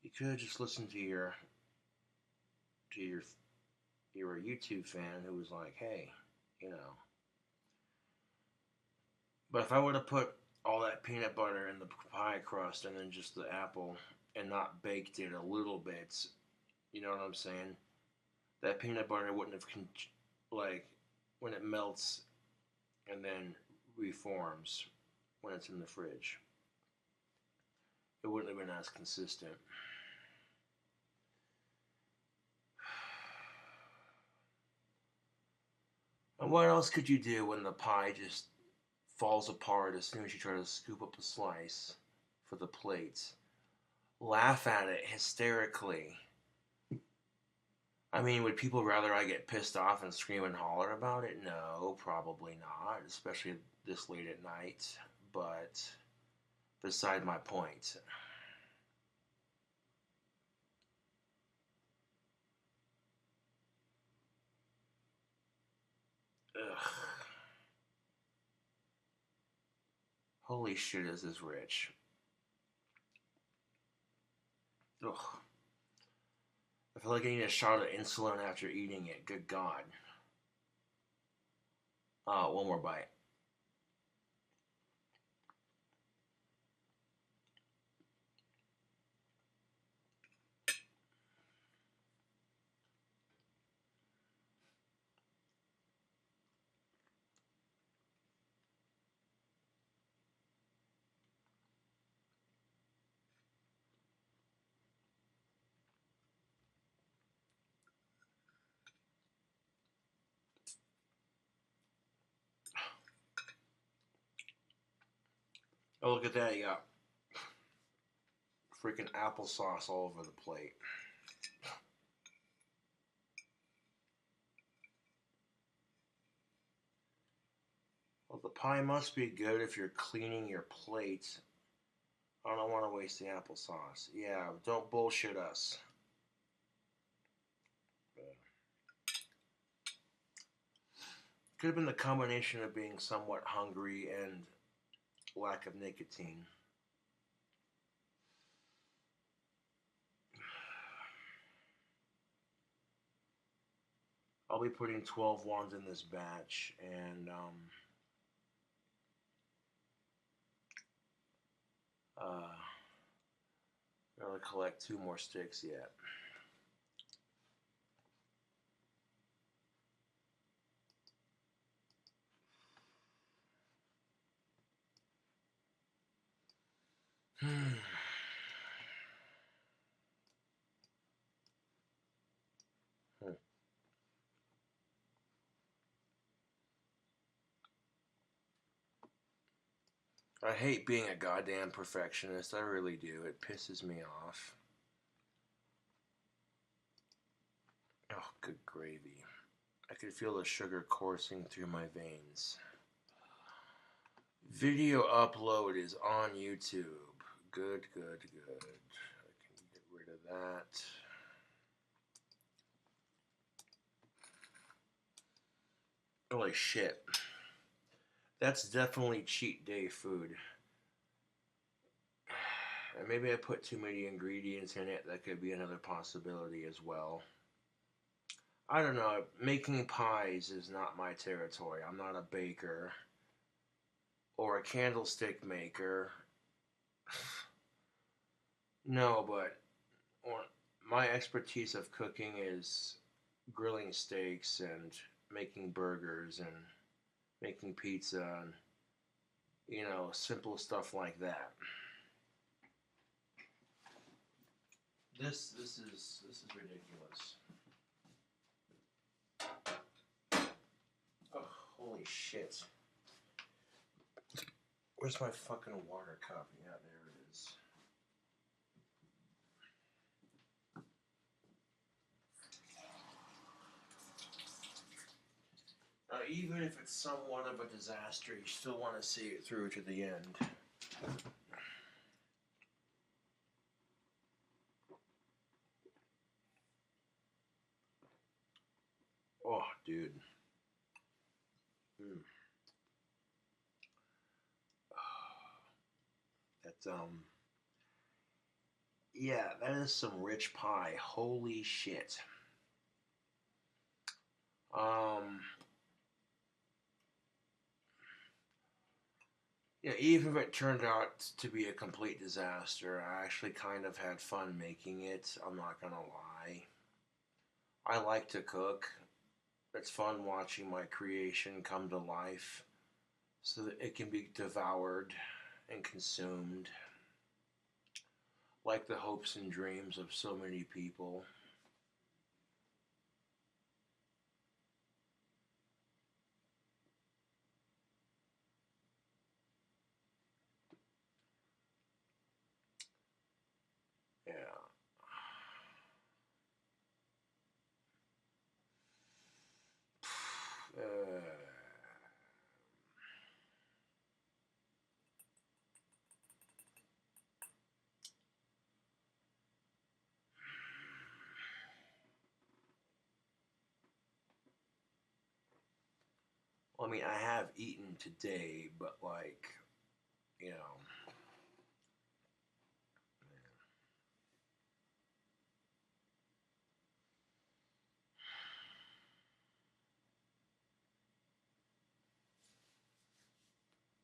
You could have just listened to your you're a YouTube fan who was like, hey, you know. But if I would have put all that peanut butter in the pie crust and then just the apple and not baked it a little bit, you know what I'm saying? That peanut butter wouldn't have like when it melts and then reforms when it's in the fridge. It wouldn't have been as consistent. And what else could you do when the pie just falls apart as soon as you try to scoop up a slice for the plates? Laugh at it hysterically. I mean, would people rather I get pissed off and scream and holler about it? No, probably not, especially this late at night. But beside my point. Ugh. Holy shit, is this rich? Ugh. I feel like I need a shot of insulin after eating it. Good God. One more bite. Oh, look at that. You got freaking applesauce all over the plate. Well, the pie must be good if you're cleaning your plate. I don't want to waste the applesauce. Yeah, don't bullshit us. Could have been the combination of being somewhat hungry and lack of nicotine. I'll be putting 12 ones in this batch, and uh, I'm gonna collect 2 more sticks yet. I hate being a goddamn perfectionist. I really do. It pisses me off. Oh, good gravy. I could feel the sugar coursing through my veins. Video upload is on YouTube. Good, good, good. I can get rid of that. Holy shit. That's definitely cheat day food. And maybe I put too many ingredients in it. That could be another possibility as well. I don't know. Making pies is not my territory. I'm not a baker or a candlestick maker. No, but my expertise of cooking is grilling steaks and making burgers and making pizza and simple stuff like that. This is ridiculous. Oh, holy shit. Where's my fucking water cup? Yeah, there it is. Even if it's somewhat of a disaster, you still want to see it through to the end. Oh, dude. Mm. That's yeah, that is some rich pie. Holy shit. Um, yeah, even if it turned out to be a complete disaster, I actually kind of had fun making it. I'm not gonna lie. I like to cook. It's fun watching my creation come to life so that it can be devoured and consumed like the hopes and dreams of so many people. Yeah. Uh, well, I mean, I have eaten today, but like, you know,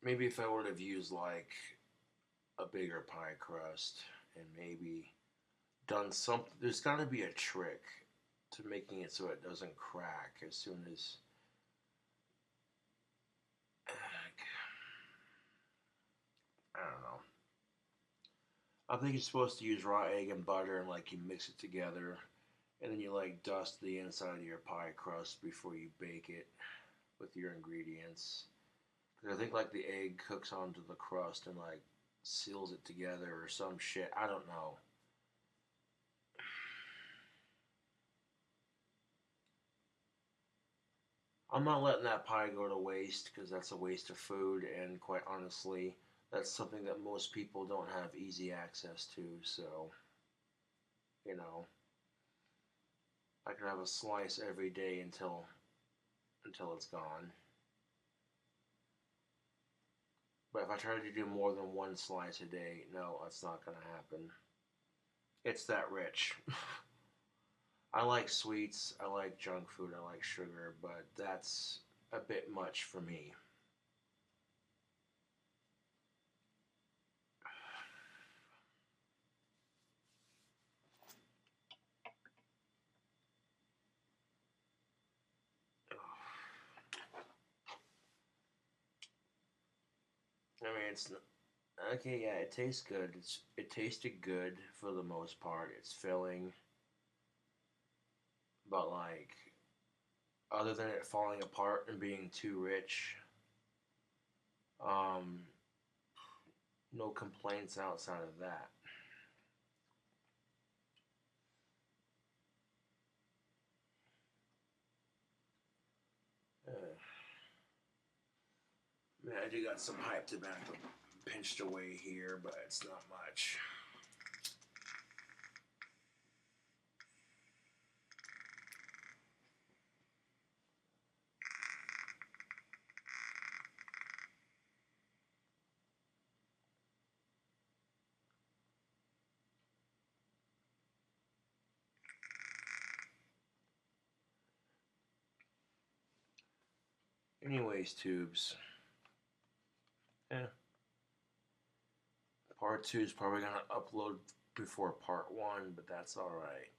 maybe if I would have used like a bigger pie crust and maybe done something, there's got to be a trick to making it so it doesn't crack as soon as. I don't know. I think you're supposed to use raw egg and butter and like you mix it together and then you like dust the inside of your pie crust before you bake it with your ingredients. 'Cause I think like the egg cooks onto the crust and like seals it together or some shit. I don't know. I'm not letting that pie go to waste because that's a waste of food, and quite honestly, that's something that most people don't have easy access to. So, you know, I can have a slice every day until it's gone. But if I try to do more than one slice a day, no, that's not gonna happen. It's that rich. I like sweets, I like junk food, I like sugar, but that's a bit much for me. I mean, it's okay. Yeah, it tastes good. It tasted good for the most part. It's filling, but like other than it falling apart and being too rich, um, no complaints outside of that. Uh, Man, I do got some pipe tobacco pinched away here, but it's not much. Anyways, tubes. Yeah, part two is probably gonna upload before part one, but that's all right.